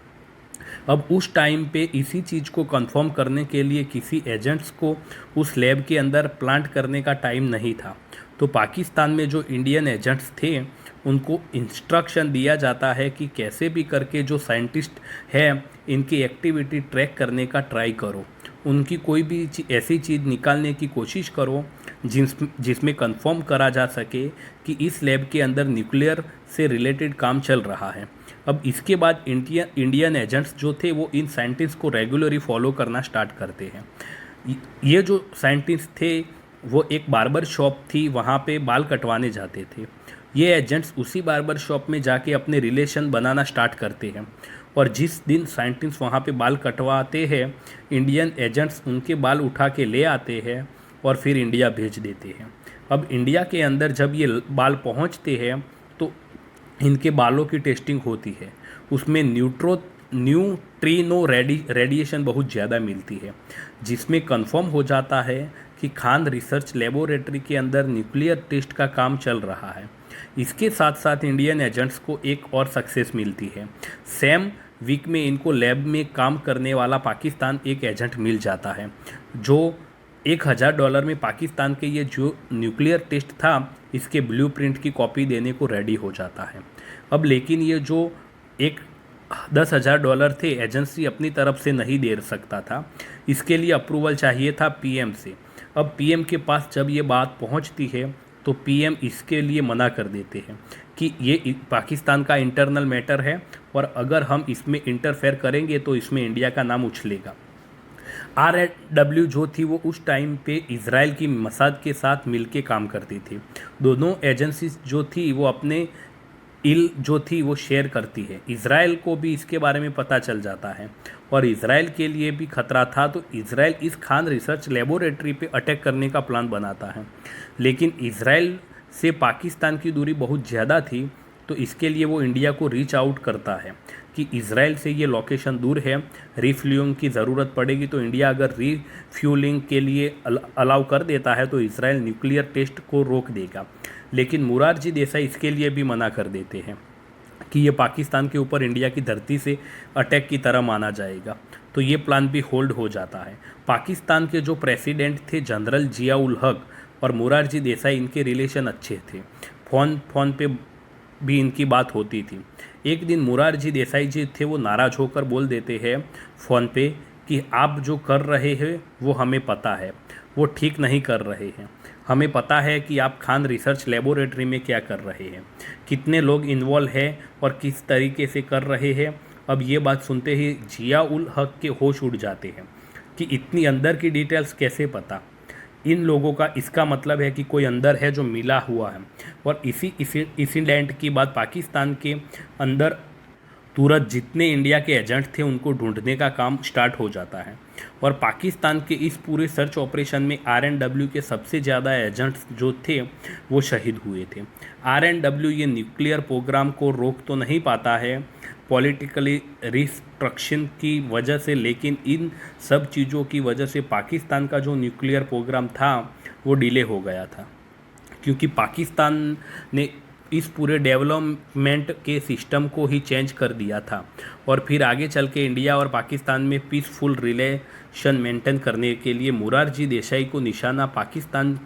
अब उस टाइम पे इसी चीज़ को कंफर्म करने के लिए किसी एजेंट्स को उस लैब के अंदर प्लांट करने का टाइम नहीं था, तो पाकिस्तान में जो इंडियन एजेंट्स थे उनको इंस्ट्रक्शन दिया जाता है कि कैसे भी करके जो साइंटिस्ट है, इनकी एक्टिविटी ट्रैक करने का ट्राई करो, उनकी कोई भी ऐसी चीज़ निकालने की कोशिश करो जिसमें कंफर्म करा जा सके कि इस लैब के अंदर न्यूक्लियर से रिलेटेड काम चल रहा है। अब इसके बाद इंडियन एजेंट्स जो थे वो इन साइंटिस्ट को रेगुलरली फॉलो करना स्टार्ट करते हैं। ये जो साइंटिस्ट थे वो एक बार्बर शॉप थी, वहाँ पे बाल कटवाने जाते थे। ये एजेंट्स उसी बार्बर शॉप में जाके अपने रिलेशन बनाना स्टार्ट करते हैं, और जिस दिन साइंटिस्ट वहाँ पे बाल कटवाते हैं, इंडियन एजेंट्स उनके बाल उठा के ले आते हैं और फिर इंडिया भेज देते हैं। अब इंडिया के अंदर जब ये बाल पहुँचते हैं तो इनके बालों की टेस्टिंग होती है, उसमें न्यूट्रिनो रेडिएशन बहुत ज़्यादा मिलती है, जिसमें कंफर्म हो जाता है कि खान रिसर्च लेबोरेटरी के अंदर न्यूक्लियर टेस्ट का काम चल रहा है। इसके साथ साथ इंडियन एजेंट्स को एक और सक्सेस मिलती है। सेम वीक में इनको लैब में काम करने वाला पाकिस्तान एक एजेंट मिल जाता है, जो $1000 में पाकिस्तान के ये जो न्यूक्लियर टेस्ट था इसके ब्लूप्रिंट की कॉपी देने को रेडी हो जाता है। अब लेकिन ये जो एक $10,000 थे, एजेंसी अपनी तरफ से नहीं दे सकता था, इसके लिए अप्रूवल चाहिए था PM से। अब PM के पास जब ये बात पहुंचती है तो PM इसके लिए मना कर देते हैं कि ये पाकिस्तान का इंटरनल मैटर है, और अगर हम इसमें इंटरफेयर करेंगे तो इसमें इंडिया का नाम उछलेगा। RNW जो थी वो उस टाइम पे इज़राइल की मसाद के साथ मिलके काम करती थी। दोनों एजेंसीज जो थी वो अपने इल जो थी वो शेयर करती है। इज़राइल को भी इसके बारे में पता चल जाता है और इज़राइल के लिए भी खतरा था, तो इज़राइल इस खान रिसर्च लेबोरेटरी पे अटैक करने का प्लान बनाता है। लेकिन इज़राइल से पाकिस्तान की दूरी बहुत ज़्यादा थी, तो इसके लिए वो इंडिया को रीच आउट करता है कि इज़राइल से ये लोकेशन दूर है, रिफ्यूलिंग की ज़रूरत पड़ेगी, तो इंडिया अगर रिफ्यूलिंग के लिए अलाउ कर देता है तो इज़राइल न्यूक्लियर टेस्ट को रोक देगा। लेकिन मुरारजी देसाई इसके लिए भी मना कर देते हैं कि ये पाकिस्तान के ऊपर इंडिया की धरती से अटैक की तरह माना जाएगा, तो ये प्लान भी होल्ड हो जाता है। पाकिस्तान के जो प्रेसिडेंट थे जनरल जिया उल हक और मुरारजी देसाई, इनके रिलेशन अच्छे थे, फ़ोन पे भी इनकी बात होती थी। एक दिन मुरारजी देसाई जी थे वो नाराज़ होकर बोल देते हैं फ़ोन पे कि आप जो कर रहे हैं वो हमें पता है, वो ठीक नहीं कर रहे हैं। हमें पता है कि आप खान रिसर्च लेबोरेटरी में क्या कर रहे हैं, कितने लोग इन्वॉल्व हैं और किस तरीके से कर रहे हैं। अब ये बात सुनते ही जिया उल हक के होश उड़ जाते हैं कि इतनी अंदर की डिटेल्स कैसे पता इन लोगों का। इसका मतलब है कि कोई अंदर है जो मिला हुआ है। और इसी इंसिडेंट की बात पाकिस्तान के अंदर तुरंत जितने इंडिया के एजेंट थे उनको ढूंढने का काम स्टार्ट हो जाता है। और पाकिस्तान के इस पूरे सर्च ऑपरेशन में RNW के सबसे ज़्यादा एजेंट्स जो थे वो शहीद हुए थे। RNW ये न्यूक्लियर प्रोग्राम को रोक तो नहीं पाता है पॉलिटिकली रिस्ट्रक्शन की वजह से, लेकिन इन सब चीज़ों की वजह से पाकिस्तान का जो न्यूक्लियर प्रोग्राम था वो डिले हो गया था, क्योंकि पाकिस्तान ने इस पूरे डेवलपमेंट के सिस्टम को ही चेंज कर दिया था। और फिर आगे चल के इंडिया और पाकिस्तान में पीसफुल रिलेशन मेंटेन करने के लिए मुरारजी देसाई को निशाना पाकिस्तान,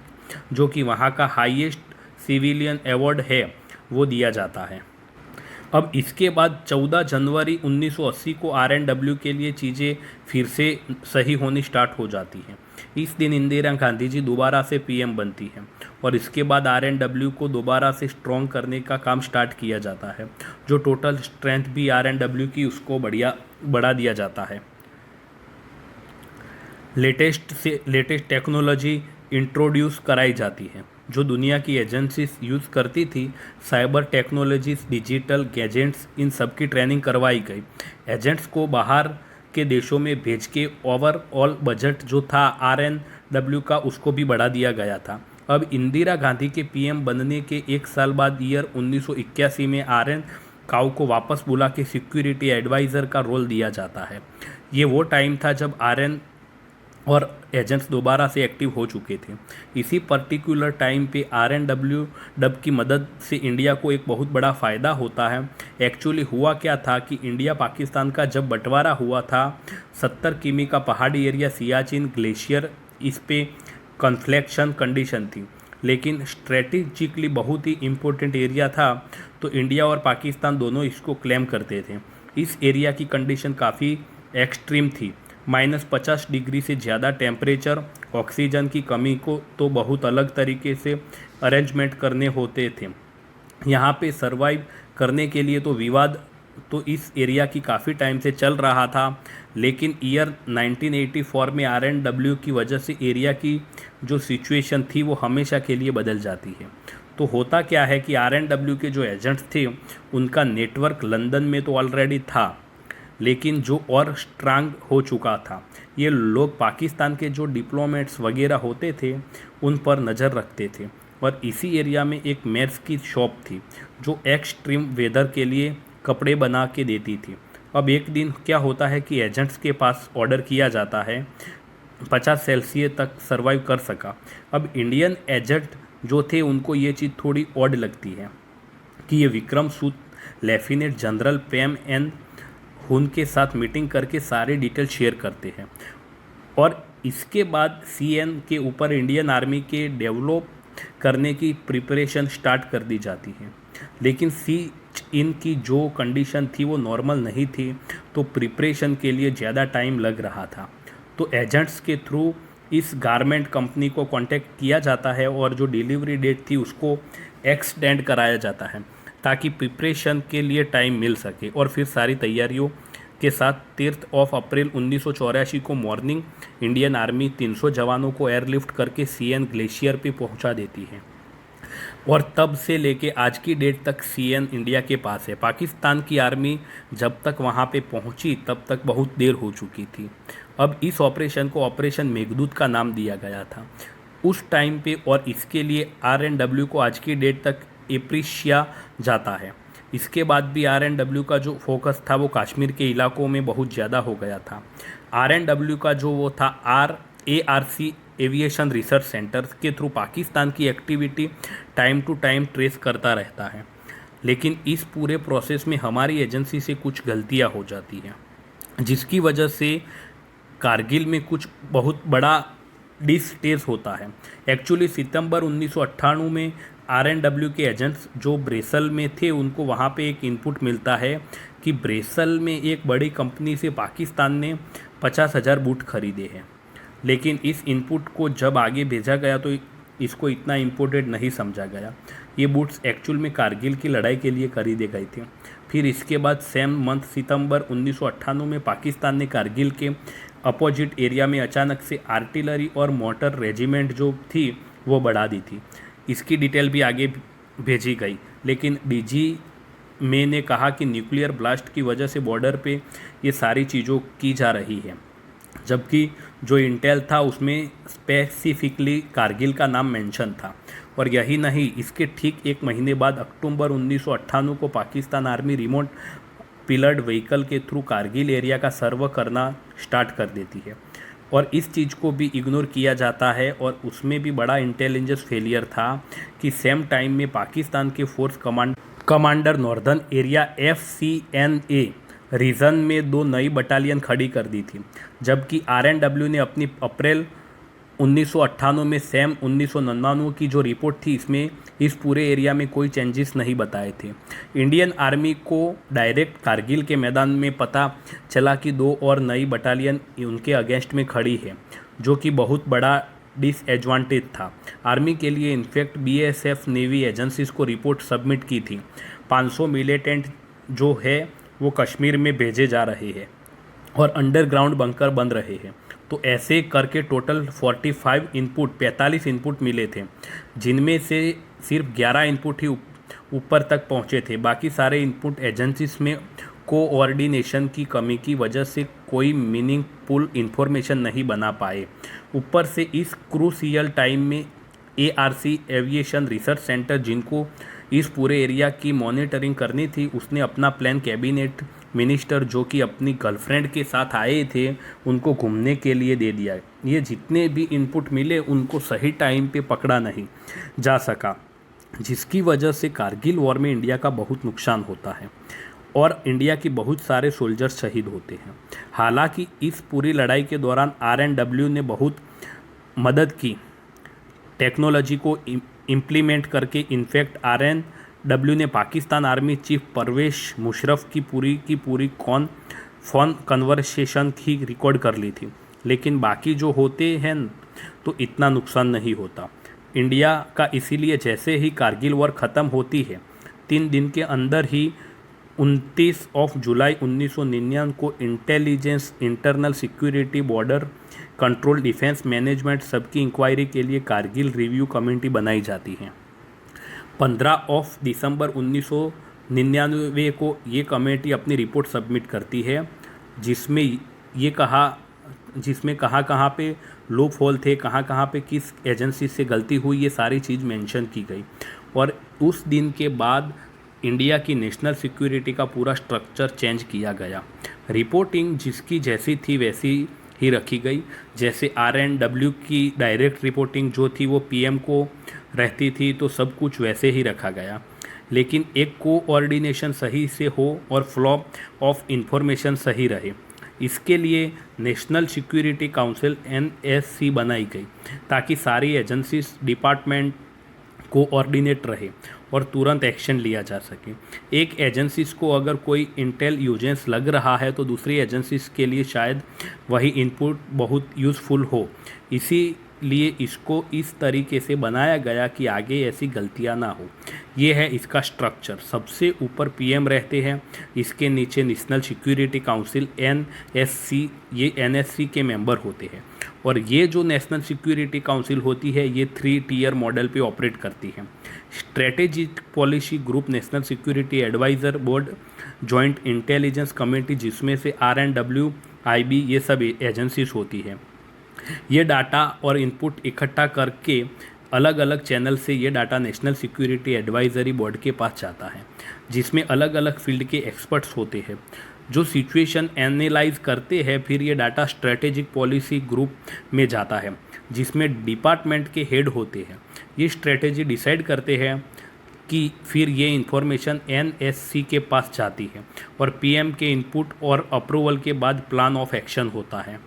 जो कि वहाँ का हाईएस्ट सिविलियन अवार्ड है, वो दिया जाता है। अब इसके बाद 14 जनवरी 1980 को RNW के लिए चीज़ें फिर से सही होनी स्टार्ट हो जाती हैं। इस दिन इंदिरा गांधी जी दोबारा से PM बनती हैं और इसके बाद RNW को दोबारा से स्ट्रॉन्ग करने का काम स्टार्ट किया जाता है। जो टोटल स्ट्रेंथ भी RNW की उसको बढ़ा दिया जाता है। लेटेस्ट टेक्नोलॉजी इंट्रोड्यूस कराई जाती है जो दुनिया की एजेंसीज यूज़ करती थी। साइबर टेक्नोलॉजीज, डिजिटल गैजेट्स, इन सब की ट्रेनिंग करवाई गई। एजेंट्स को बाहर के देशों में भेज के ओवरऑल बजट जो था RNW का उसको भी बढ़ा दिया गया था। अब इंदिरा गांधी के PM बनने के एक साल बाद ईयर 1981 में RN काउ को वापस बुला के सिक्योरिटी एडवाइज़र का रोल दिया जाता है। ये वो टाइम था जब RN और एजेंट्स दोबारा से एक्टिव हो चुके थे। इसी पर्टिकुलर टाइम पे RNW की मदद से इंडिया को एक बहुत बड़ा फ़ायदा होता है। एक्चुअली हुआ क्या था कि इंडिया पाकिस्तान का जब बंटवारा हुआ था, 70 किमी का पहाड़ी एरिया सियाचिन ग्लेशियर, इस पे कन्फ्लिक्शन कंडीशन थी, लेकिन स्ट्रेटेजिकली बहुत ही इम्पोर्टेंट एरिया था, तो इंडिया और पाकिस्तान दोनों इसको क्लेम करते थे। इस एरिया की कंडीशन काफ़ी एक्सट्रीम थी, -50 डिग्री से ज़्यादा टेम्परेचर, ऑक्सीजन की कमी को तो बहुत अलग तरीके से अरेंजमेंट करने होते थे। यहाँ पे सरवाइव करने के लिए तो विवाद तो इस एरिया की काफ़ी टाइम से चल रहा था, लेकिन ईयर 1984 में RNW की वजह से एरिया की जो सिचुएशन थी वो हमेशा के लिए बदल जाती है। तो होता क्या है कि RNW के जो एजेंट्स थे उनका नेटवर्क लंदन में तो ऑलरेडी था, लेकिन जो और स्ट्रांग हो चुका था, ये लोग पाकिस्तान के जो डिप्लोमेट्स वगैरह होते थे उन पर नज़र रखते थे। और इसी एरिया में एक मेर्स की शॉप थी जो एक्सट्रीम वेदर के लिए कपड़े बना के देती थी। अब एक दिन क्या होता है कि एजेंट्स के पास ऑर्डर किया जाता है, 50 सेल्सियस तक सर्वाइव कर सका। अब इंडियन एजेंट जो थे उनको ये चीज़ थोड़ी ऑड लगती है कि ये विक्रम सूद लेफ्टिनेंट जनरल प्रेम एन हुन के साथ मीटिंग करके सारे डिटेल शेयर करते हैं और इसके बाद CN के ऊपर इंडियन आर्मी के डेवलप करने की प्रिपरेशन स्टार्ट कर दी जाती है। लेकिन इन की जो कंडीशन थी वो नॉर्मल नहीं थी, तो प्रिपरेशन के लिए ज़्यादा टाइम लग रहा था। तो एजेंट्स के थ्रू इस गारमेंट कंपनी को कांटेक्ट किया जाता है और जो डिलीवरी डेट थी उसको एक्सटेंड कराया जाता है ताकि प्रिपरेशन के लिए टाइम मिल सके। और फिर सारी तैयारियों के साथ 13 अप्रैल 1984 को मॉर्निंग इंडियन आर्मी 300 जवानों को एयरलिफ्ट करके CN ग्लेशियर पे पहुंचा देती है। और तब से लेके आज की डेट तक सीएन इंडिया के पास है। पाकिस्तान की आर्मी जब तक वहाँ पे पहुँची तब तक बहुत देर हो चुकी थी। अब इस ऑपरेशन को ऑपरेशन मेघदूत का नाम दिया गया था उस टाइम पे, और इसके लिए RNW को आज की डेट तक एप्रिशिया जाता है। इसके बाद भी RNW का जो फोकस था वो कश्मीर के इलाकों में बहुत ज़्यादा हो गया था। RNW का जो वो था ARC एविएशन रिसर्च सेंटर के थ्रू पाकिस्तान की activity time to time trace करता रहता है। लेकिन इस पूरे प्रोसेस में हमारी एजेंसी से कुछ गलतियां हो जाती हैं, जिसकी वजह से कारगिल में कुछ बहुत बड़ा डिस्टेस होता है। एक्चुअली सितंबर 1998 में RNW के एजेंट्स जो ब्रेसल में थे उनको वहाँ पे एक इनपुट मिलता है कि ब्रेसल में एक बड़ी कंपनी से पाकिस्तान ने 50,000 बूट खरीदे हैं। लेकिन इस इनपुट को जब आगे भेजा गया तो इसको इतना इम्पोर्टेंट नहीं समझा गया। ये बूट्स एक्चुअल में कारगिल की लड़ाई के लिए खरीदे गए थे। फिर इसके बाद सेम मंथ सितंबर 1998 में पाकिस्तान ने कारगिल के अपोजिट एरिया में अचानक से आर्टिलरी और मोटर रेजिमेंट जो थी वो बढ़ा दी थी। इसकी डिटेल भी आगे भेजी गई, लेकिन DG मे ने कहा कि न्यूक्लियर ब्लास्ट की वजह से बॉर्डर पे ये सारी चीज़ों की जा रही है, जबकि जो इंटेल था उसमें स्पेसिफिकली कारगिल का नाम मेंशन था। और यही नहीं, इसके ठीक एक महीने बाद अक्टूबर 1998 को Pakistan army remote pillared vehicle के थ्रू कारगिल एरिया का सर्वे करना स्टार्ट कर देती है। और इस चीज़ को भी इग्नोर किया जाता है, और उसमें भी बड़ा इंटेलिजेंस फेलियर था कि सेम टाइम में पाकिस्तान के force commander northern area FCNA region में 2 नई बटालियन खड़ी कर दी थी, जबकि RNW ने अपनी अप्रैल 1998 में सेम 1999 की जो रिपोर्ट थी इसमें इस पूरे एरिया में कोई चेंजेस नहीं बताए थे। इंडियन आर्मी को डायरेक्ट कारगिल के मैदान में पता चला कि 2 और नई बटालियन उनके अगेंस्ट में खड़ी है, जो कि बहुत बड़ा डिसएडवांटेज था आर्मी के लिए। इनफैक्ट BSF नेवी एजेंसीज को रिपोर्ट सबमिट की थी 500 मिलिटेंट जो है वो कश्मीर में भेजे जा रहे हैं और अंडरग्राउंड बंकर बन रहे हैं। तो ऐसे करके टोटल 45 इनपुट मिले थे, जिनमें से सिर्फ 11 इनपुट ही ऊपर तक पहुंचे थे। बाकी सारे इनपुट एजेंसीज में कोऑर्डिनेशन की कमी की वजह से कोई मीनिंगफुल इन्फॉर्मेशन नहीं बना पाए। ऊपर से इस क्रूशियल टाइम में ARC एविएशन रिसर्च सेंटर, जिनको इस पूरे एरिया की मॉनिटरिंग करनी थी, उसने अपना प्लान कैबिनेट मिनिस्टर जो कि अपनी गर्लफ्रेंड के साथ आए थे उनको घूमने के लिए दे दिया। ये जितने भी इनपुट मिले उनको सही टाइम पे पकड़ा नहीं जा सका, जिसकी वजह से कारगिल वॉर में इंडिया का बहुत नुकसान होता है और इंडिया के बहुत सारे सोल्जर्स शहीद होते हैं। हालांकि इस पूरी लड़ाई के दौरान RNW ने बहुत मदद की टेक्नोलॉजी को इम्प्लीमेंट करके। इनफैक्ट RNW ने पाकिस्तान आर्मी चीफ परवेश मुशर्रफ की पूरी फोन कन्वर्सेशन ही रिकॉर्ड कर ली थी। लेकिन बाकी जो होते हैं तो इतना नुकसान नहीं होता इंडिया का। इसीलिए जैसे ही कारगिल वॉर ख़त्म होती है 3 दिन के अंदर ही 29 जुलाई 1999 को intelligence, internal security, border control, defence management सबकी इंक्वायरी के लिए कारगिल रिव्यू कमेटी बनाई जाती है। 15 दिसंबर 1999 को ये कमेटी अपनी रिपोर्ट सबमिट करती है, जिसमें कहाँ पे लूप होल थे, कहाँ पे किस एजेंसी से गलती हुई, ये सारी चीज़ मेंशन की गई। और उस दिन के बाद इंडिया की नेशनल सिक्योरिटी का पूरा स्ट्रक्चर चेंज किया गया। रिपोर्टिंग जिसकी जैसी थी वैसी ही रखी गई। जैसे RNW की डायरेक्ट रिपोर्टिंग जो थी वो PM को रहती थी, तो सब कुछ वैसे ही रखा गया। लेकिन एक कोऑर्डिनेशन सही से हो और फ्लो ऑफ इंफॉर्मेशन सही रहे, इसके लिए नेशनल सिक्योरिटी काउंसिल NSC बनाई गई, ताकि सारी एजेंसीज डिपार्टमेंट कोऑर्डिनेट रहे और तुरंत एक्शन लिया जा सके। एक एजेंसीज को अगर कोई इंटेल यूजेंस लग रहा है तो दूसरी एजेंसीज के लिए शायद वही इनपुट बहुत यूज़फुल हो। इसी लिए इसको इस तरीके से बनाया गया कि आगे ऐसी गलतियां ना हो। ये है इसका स्ट्रक्चर। सबसे ऊपर पीएम रहते हैं, इसके नीचे नेशनल सिक्योरिटी काउंसिल एनएससी, ये एनएससी के मेंबर होते हैं। और ये जो नेशनल सिक्योरिटी काउंसिल होती है ये 3 टीयर मॉडल पे ऑपरेट करती है। Strategic policy group, national security adviser board, joint intelligence committee जिसमें से RNW, IB ये सब एजेंसीज होती है। ये डाटा और इनपुट इकट्ठा करके अलग अलग चैनल से ये data national security advisory board के पास जाता है, जिसमें अलग अलग फील्ड के एक्सपर्ट्स होते हैं जो सिचुएशन एनालाइज करते हैं। फिर ये डाटा स्ट्रेटेजिक पॉलिसी ग्रुप में जाता है जिसमें डिपार्टमेंट के हेड होते हैं। ये स्ट्रेटेजी डिसाइड करते हैं कि फिर ये इंफॉर्मेशन NSC के पास जाती है और PM के इनपुट और अप्रूवल के बाद प्लान ऑफ एक्शन होता है।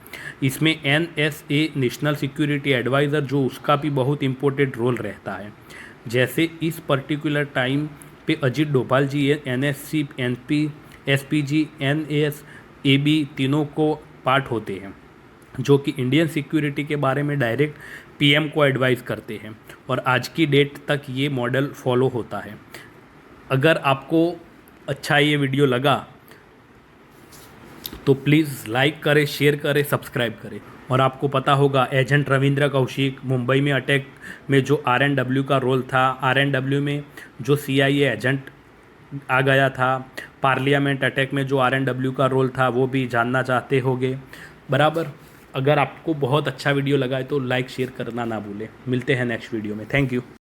इसमें NSA, नेशनल सिक्योरिटी एडवाइज़र, जो उसका भी बहुत इम्पोर्टेंट रोल रहता है। जैसे इस पर्टिकुलर टाइम पे अजीत डोभाल जी NSC, NP, SPG, NAS, AB तीनों को पार्ट होते हैं, जो कि इंडियन सिक्योरिटी के बारे में डायरेक्ट PM को एडवाइस करते हैं। और आज की डेट तक ये मॉडल फॉलो होता है। अगर आपको अच्छा ये वीडियो लगा तो प्लीज़ लाइक करें, शेयर करें, सब्सक्राइब करें। और आपको पता होगा एजेंट रविंद्र कौशिक, मुंबई में अटैक में जो RNW का रोल था, RNW में जो CIA एजेंट आ गया था, पार्लियामेंट अटैक में जो RNW का रोल था, वो भी जानना चाहते होंगे बराबर। अगर आपको बहुत अच्छा वीडियो लगा है तो लाइक शेयर करना ना भूलें। मिलते हैं नेक्स्ट वीडियो में। Thank you.